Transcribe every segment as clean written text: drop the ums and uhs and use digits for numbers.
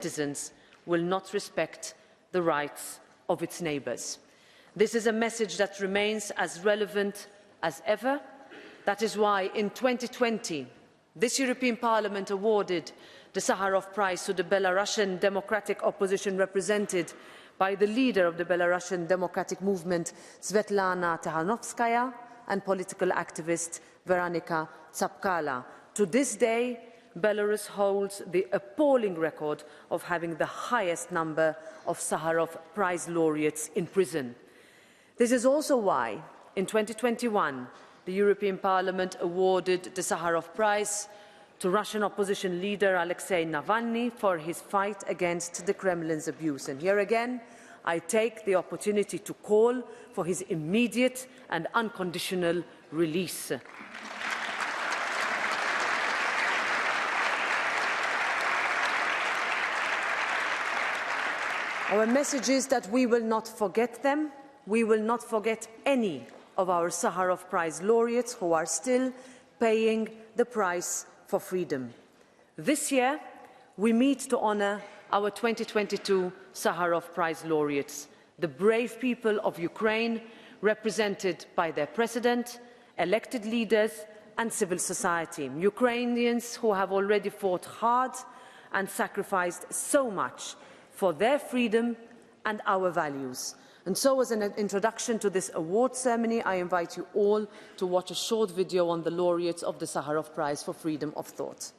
citizens will not respect the rights of its neighbours. This is a message that remains as relevant as ever. That is why in 2020, this European Parliament awarded the Sakharov Prize to the Belarusian democratic opposition represented by the leader of the Belarusian democratic movement, Svetlana Tikhanovskaya, and political activist Veronika Tsapkala. To this day, Belarus holds the appalling record of having the highest number of Sakharov Prize laureates in prison. This is also why, in 2021, the European Parliament awarded the Sakharov Prize to Russian opposition leader Alexei Navalny for his fight against the Kremlin's abuse. And here again, I take the opportunity to call for his immediate and unconditional release. Our message is that we will not forget them. We will not forget any of our Sakharov Prize laureates who are still paying the price for freedom. This year, we meet to honour our 2022 Sakharov Prize laureates, the brave people of Ukraine, represented by their president, elected leaders and civil society. Ukrainians who have already fought hard and sacrificed so much for their freedom and our values. And so, as an introduction to this award ceremony, I invite you all to watch a short video on the laureates of the Sakharov Prize for Freedom of Thought.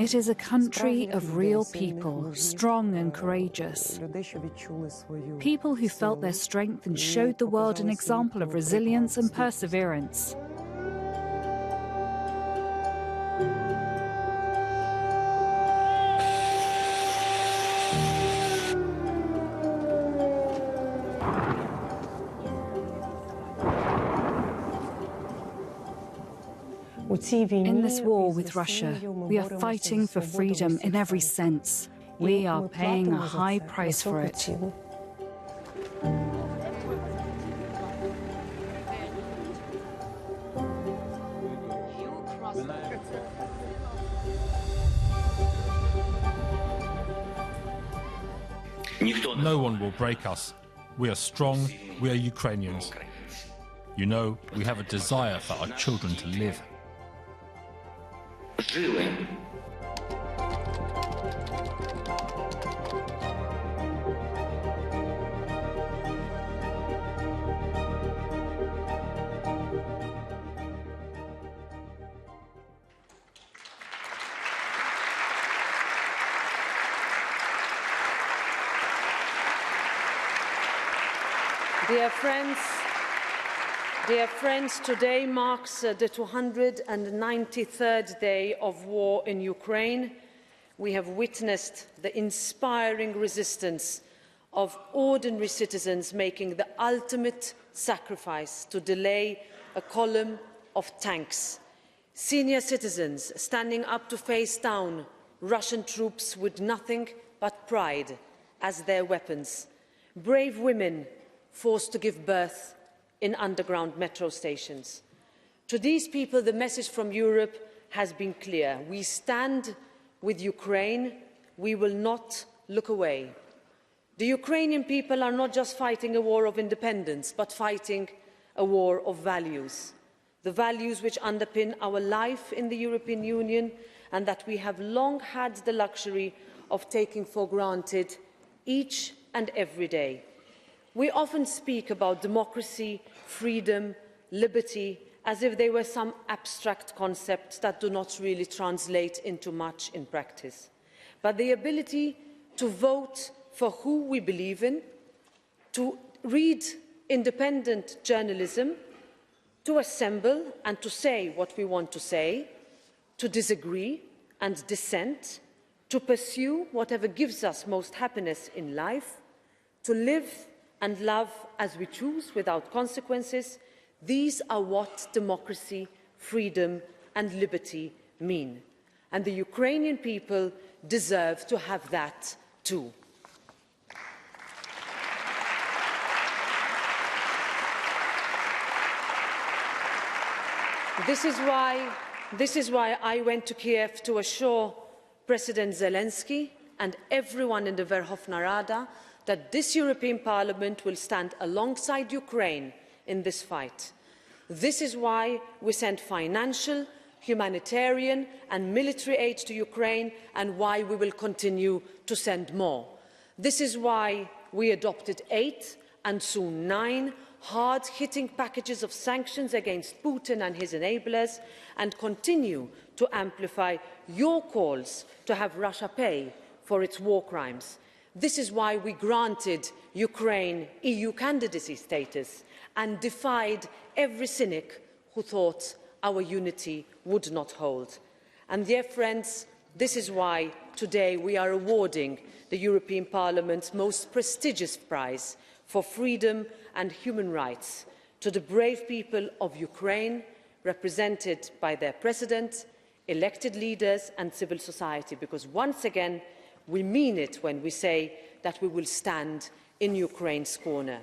It is a country of real people, strong and courageous. People who felt their strength and showed the world an example of resilience and perseverance. In this war with Russia, we are fighting for freedom in every sense. We are paying a high price for it. No one will break us. We are strong, we are Ukrainians. You know, we have a desire for our children to live. Dear friends, today marks the 293rd day of war in Ukraine. We have witnessed the inspiring resistance of ordinary citizens making the ultimate sacrifice to delay a column of tanks. Senior citizens standing up to face down Russian troops with nothing but pride as their weapons. Brave women forced to give birth in underground metro stations. To these people, the message from Europe has been clear. We stand with Ukraine. We will not look away. The Ukrainian people are not just fighting a war of independence, but fighting a war of values. The values which underpin our life in the European Union and that we have long had the luxury of taking for granted each and every day. We often speak about democracy, freedom, liberty, as if they were some abstract concepts that do not really translate into much in practice. But the ability to vote for who we believe in, to read independent journalism, to assemble and to say what we want to say, to disagree and dissent, to pursue whatever gives us most happiness in life, to live and love as we choose without consequences, these are what democracy, freedom and liberty mean. And the Ukrainian people deserve to have that too. This is why I went to Kiev to assure President Zelensky and everyone in the Verkhovna Rada that this European Parliament will stand alongside Ukraine in this fight. This is why we sent financial, humanitarian and military aid to Ukraine, and why we will continue to send more. This is why we adopted 8 and soon 9 hard-hitting packages of sanctions against Putin and his enablers, and continue to amplify your calls to have Russia pay for its war crimes. This is why we granted Ukraine EU candidacy status and defied every cynic who thought our unity would not hold. And dear friends, this is why today we are awarding the European Parliament's most prestigious prize for freedom and human rights to the brave people of Ukraine, represented by their president, elected leaders and civil society, because once again we mean it when we say that we will stand in Ukraine's corner.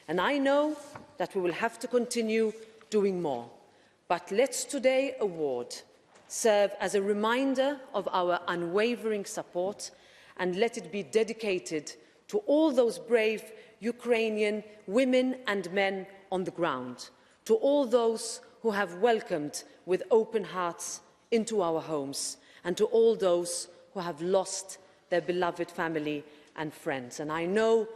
And I know that we will have to continue doing more, but let's today's award serve as a reminder of our unwavering support, and let it be dedicated to all those brave Ukrainian women and men on the ground, to all those who have welcomed with open hearts into our homes, and to all those who have lost their beloved family and friends. And I know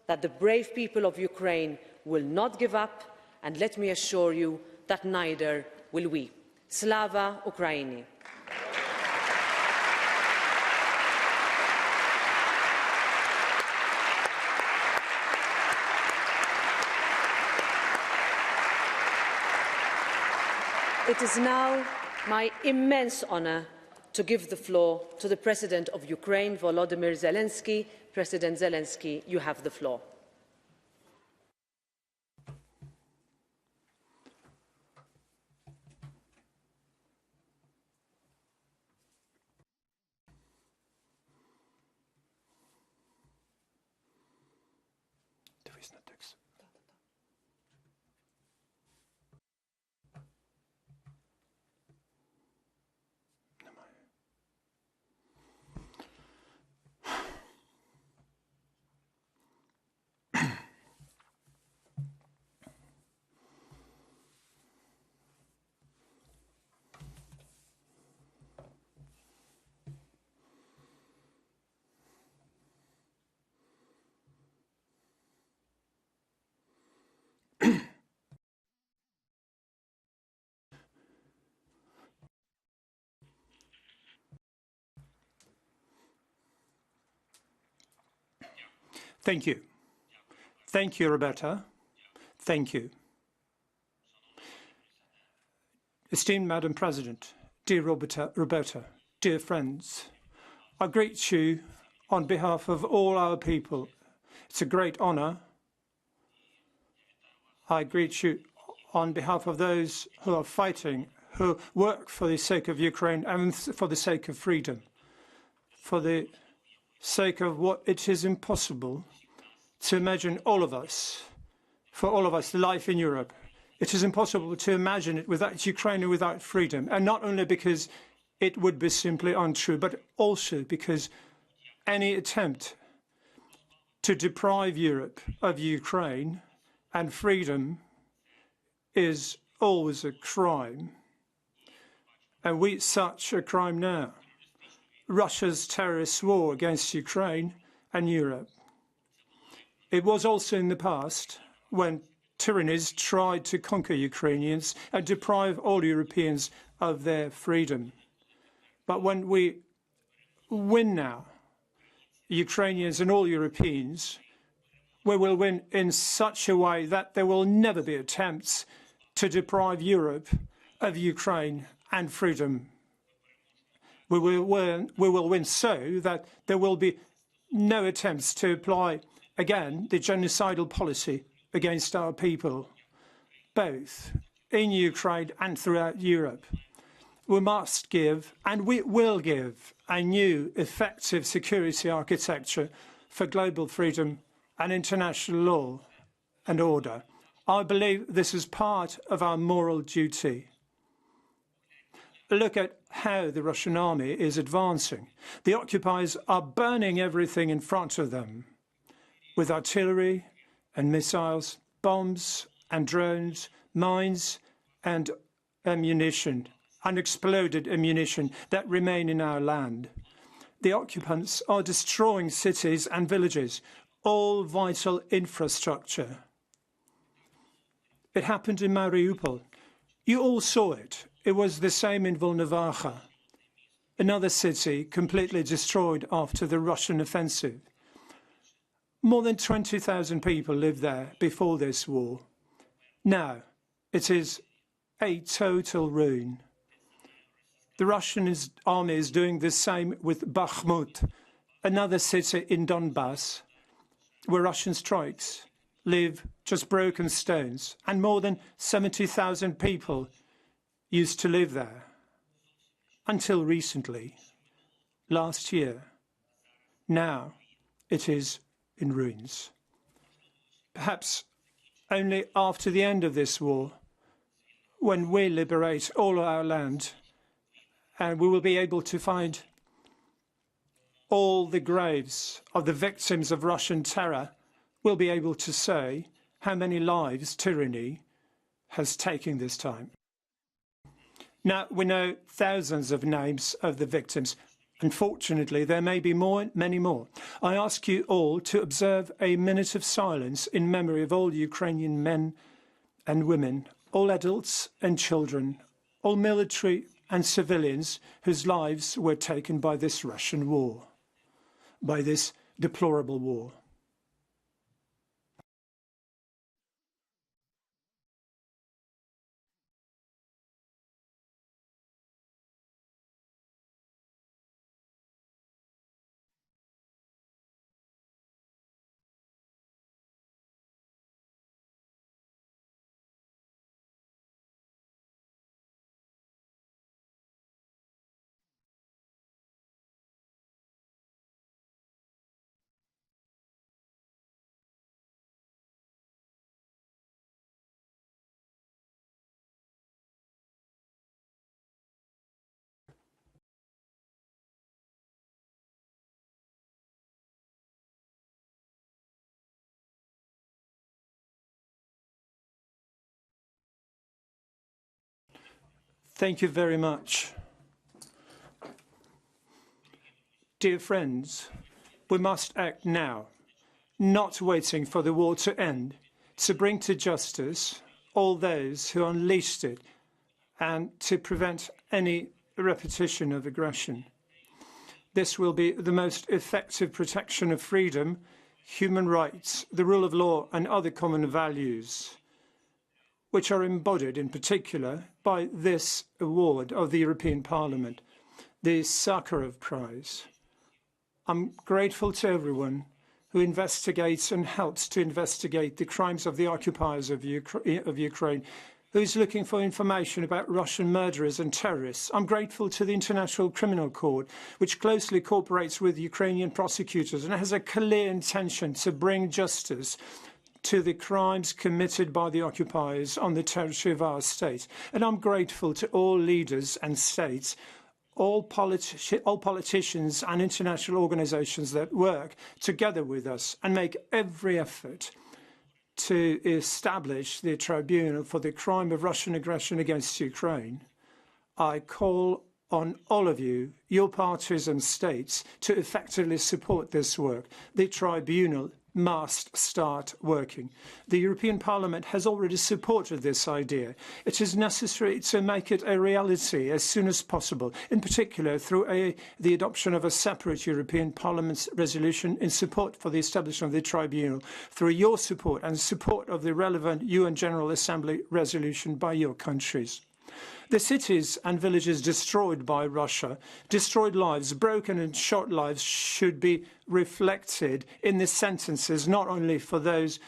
that the brave people of Ukraine will not give up, and let me assure you that neither will we. Slava Ukraini! It is now my immense honour to give the floor to the President of Ukraine, Volodymyr Zelensky. President Zelensky, you have the floor. Thank you. Thank you, Roberta. Thank you. Esteemed Madam President, dear Roberta, dear friends, I greet you on behalf of all our people. It's a great honour. I greet you on behalf of those who are fighting, who work for the sake of Ukraine and for the sake of freedom, for the sake of what it is impossible to imagine all of us, for all of us, life in Europe. It is impossible to imagine it without Ukraine and without freedom, and not only because it would be simply untrue, but also because any attempt to deprive Europe of Ukraine and freedom is always a crime. And we such a crime now. Russia's terrorist war against Ukraine and Europe. It was also in the past when tyrannies tried to conquer Ukrainians and deprive all Europeans of their freedom. But when we win now, Ukrainians and all Europeans, we will win in such a way that there will never be attempts to deprive Europe of Ukraine and freedom. We will win so that there will be no attempts to apply again the genocidal policy against our people, both in Ukraine and throughout Europe. We must give, and we will give, a new effective security architecture for global freedom and international law and order. I believe this is part of our moral duty. look at how the Russian army is advancing. The occupiers are burning everything in front of them with artillery and missiles, bombs and drones, mines and ammunition, unexploded ammunition that remain in our land. The occupants are destroying cities and villages, all vital infrastructure. It happened in Mariupol. You all saw it. It was the same in Volnovakha, another city completely destroyed after the Russian offensive. More than 20,000 people lived there before this war. Now, it is a total ruin. The Russian army is doing the same with Bakhmut, another city in Donbass, where Russian strikes leave just broken stones, and more than 70,000 people used to live there. Until recently, last year. Now it is in ruins. Perhaps only after the end of this war, when we liberate all our land, and we will be able to find all the graves of the victims of Russian terror, we'll be able to say how many lives tyranny has taken this time. Now, we know thousands of names of the victims. Unfortunately, there may be many more. I ask you all to observe a minute of silence in memory of all Ukrainian men and women, all adults and children, all military and civilians whose lives were taken by this Russian war, by this deplorable war. Thank you very much. Dear friends, we must act now, not waiting for the war to end, to bring to justice all those who unleashed it and to prevent any repetition of aggression. This will be the most effective protection of freedom, human rights, the rule of law and other common values, which are embodied in particular by this award of the European Parliament, the Sakharov Prize. I'm grateful to everyone who investigates and helps to investigate the crimes of the occupiers of Ukraine, who's looking for information about Russian murderers and terrorists. I'm grateful to the International Criminal Court, which closely cooperates with Ukrainian prosecutors and has a clear intention to bring justice to the crimes committed by the occupiers on the territory of our state. And I'm grateful to all leaders and states, all politicians and international organizations that work together with us and make every effort to establish the tribunal for the crime of Russian aggression against Ukraine. I call on all of you, your parties and states, to effectively support this work. The tribunal must start working. The European Parliament has already supported this idea. It is necessary to make it a reality as soon as possible, in particular through the adoption of a separate European Parliament resolution in support for the establishment of the tribunal, through your support and support of the relevant UN General Assembly resolution by your countries. The cities and villages destroyed by Russia, destroyed lives, broken and shot lives should be reflected in the sentences, not only for those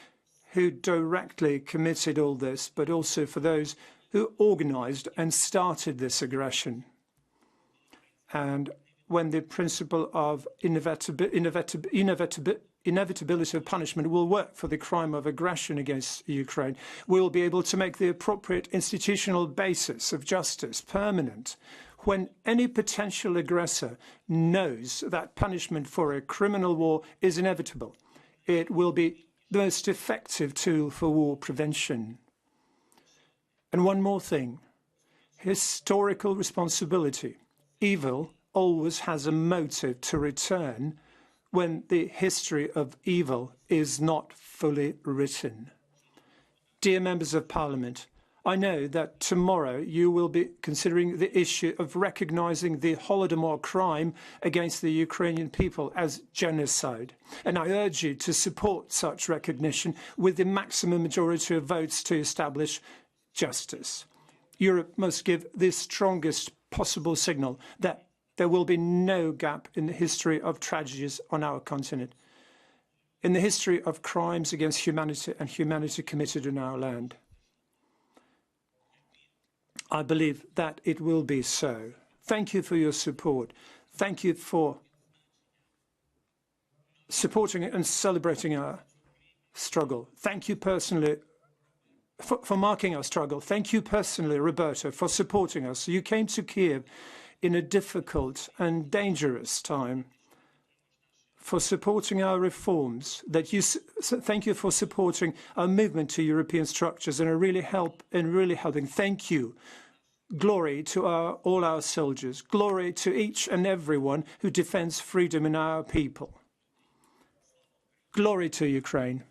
who directly committed all this, but also for those who organised and started this aggression. And when the principle of inevitability of punishment will work for the crime of aggression against Ukraine, we will be able to make the appropriate institutional basis of justice permanent, when any potential aggressor knows that punishment for a criminal war is inevitable, it will be the most effective tool for war prevention. And one more thing, historical responsibility. Evil always has a motive to return when the history of evil is not fully written. Dear members of Parliament, I know that tomorrow you will be considering the issue of recognising the Holodomor crime against the Ukrainian people as genocide. And I urge you to support such recognition with the maximum majority of votes to establish justice. Europe must give the strongest possible signal that there will be no gap in the history of tragedies on our continent, in the history of crimes against humanity and humanity committed in our land. I believe that it will be so. Thank you for your support. Thank you for supporting and celebrating our struggle. Thank you personally for marking our struggle. Thank you personally, Roberto, for supporting us. You came to Kiev in a difficult and dangerous time, for supporting our reforms. Thank you for supporting our movement to European structures and really helping. Thank you. Glory to all our soldiers. Glory to each and everyone who defends freedom in our people. Glory to Ukraine.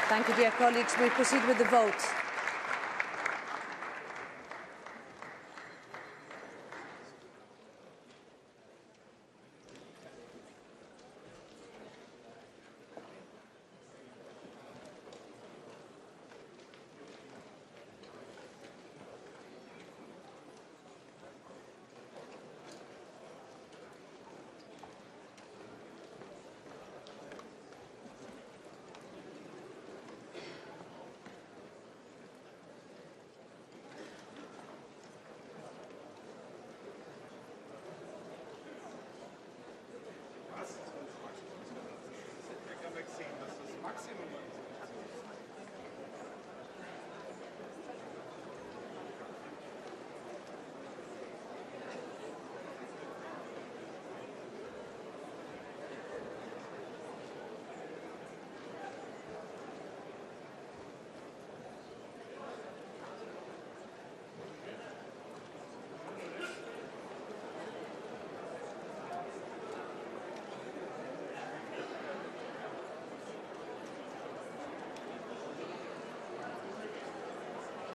Thank you, dear colleagues. We proceed with the vote.